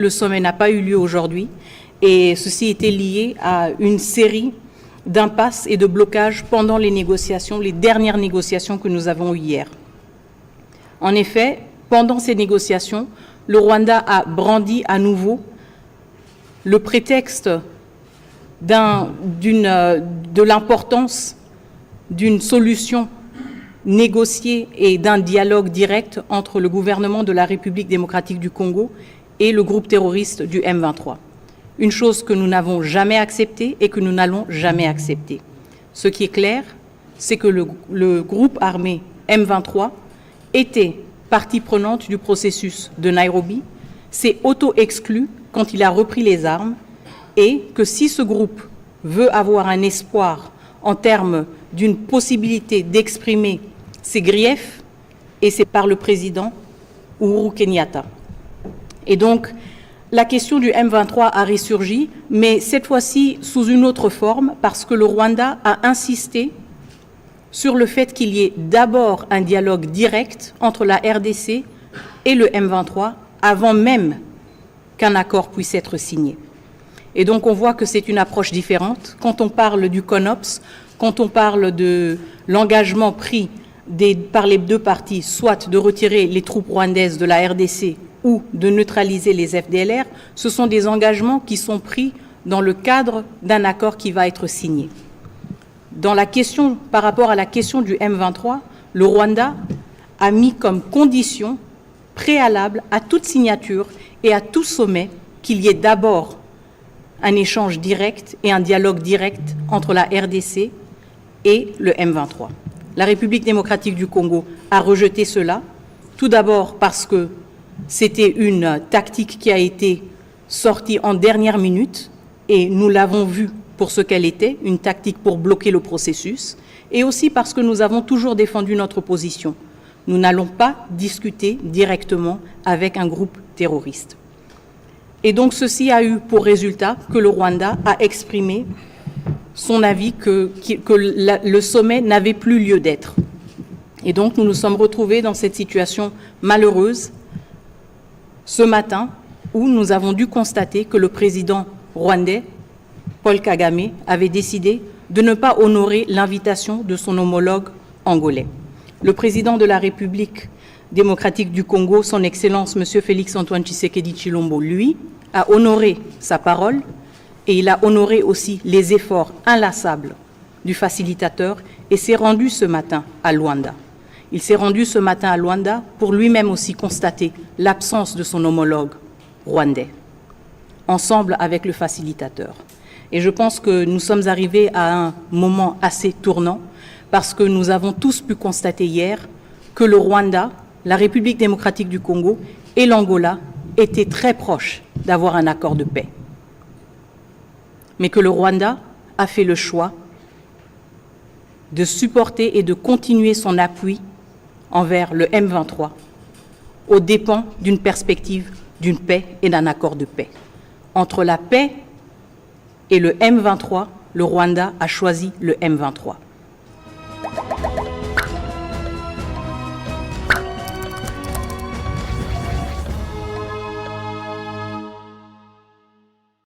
Le sommet n'a pas eu lieu aujourd'hui et ceci était lié à une série d'impasses et de blocages pendant les négociations, les dernières négociations que nous avons eues hier. En effet, pendant ces négociations, le Rwanda a brandi à nouveau le prétexte de l'importance d'une solution négociée et d'un dialogue direct entre le gouvernement de la République démocratique du Congo et le groupe terroriste du M23. Une chose que nous n'avons jamais acceptée et que nous n'allons jamais accepter. Ce qui est clair, c'est que le groupe armé M23 était partie prenante du processus de Nairobi, s'est auto-exclu quand il a repris les armes et que si ce groupe veut avoir un espoir en termes d'une possibilité d'exprimer ses griefs, et c'est par le président Uhuru Kenyatta. Et donc, la question du M23 a ressurgi, mais cette fois-ci sous une autre forme, parce que le Rwanda a insisté sur le fait qu'il y ait d'abord un dialogue direct entre la RDC et le M23, avant même qu'un accord puisse être signé. Et donc, on voit que c'est une approche différente. Quand on parle du CONOPS, quand on parle de l'engagement pris par les deux parties, soit de retirer les troupes rwandaises de la RDC ou de neutraliser les FDLR, ce sont des engagements qui sont pris dans le cadre d'un accord qui va être signé. Par rapport à la question du M23, le Rwanda a mis comme condition préalable à toute signature et à tout sommet qu'il y ait d'abord un échange direct et un dialogue direct entre la RDC et le M23. La République démocratique du Congo a rejeté cela, tout d'abord parce que c'était une tactique qui a été sortie en dernière minute et nous l'avons vu pour ce qu'elle était, une tactique pour bloquer le processus, et aussi parce que nous avons toujours défendu notre position. Nous n'allons pas discuter directement avec un groupe terroriste. Et donc ceci a eu pour résultat que le Rwanda a exprimé son avis que le sommet n'avait plus lieu d'être. Et donc nous nous sommes retrouvés dans cette situation malheureuse ce matin où nous avons dû constater que le président rwandais, Paul Kagame, avait décidé de ne pas honorer l'invitation de son homologue angolais. Le président de la République démocratique du Congo, son Excellence M. Félix-Antoine Tshisekedi Tshilombo, lui, a honoré sa parole et il a honoré aussi les efforts inlassables du facilitateur et s'est rendu ce matin à Luanda. Il s'est rendu ce matin à Luanda pour lui-même aussi constater l'absence de son homologue rwandais, ensemble avec le facilitateur. Et je pense que nous sommes arrivés à un moment assez tournant parce que nous avons tous pu constater hier que le Rwanda, la République démocratique du Congo et l'Angola étaient très proches d'avoir un accord de paix. Mais que le Rwanda a fait le choix de supporter et de continuer son appui envers le M23 aux dépens d'une perspective d'une paix et d'un accord de paix. Entre la paix et le M23, le Rwanda a choisi le M23.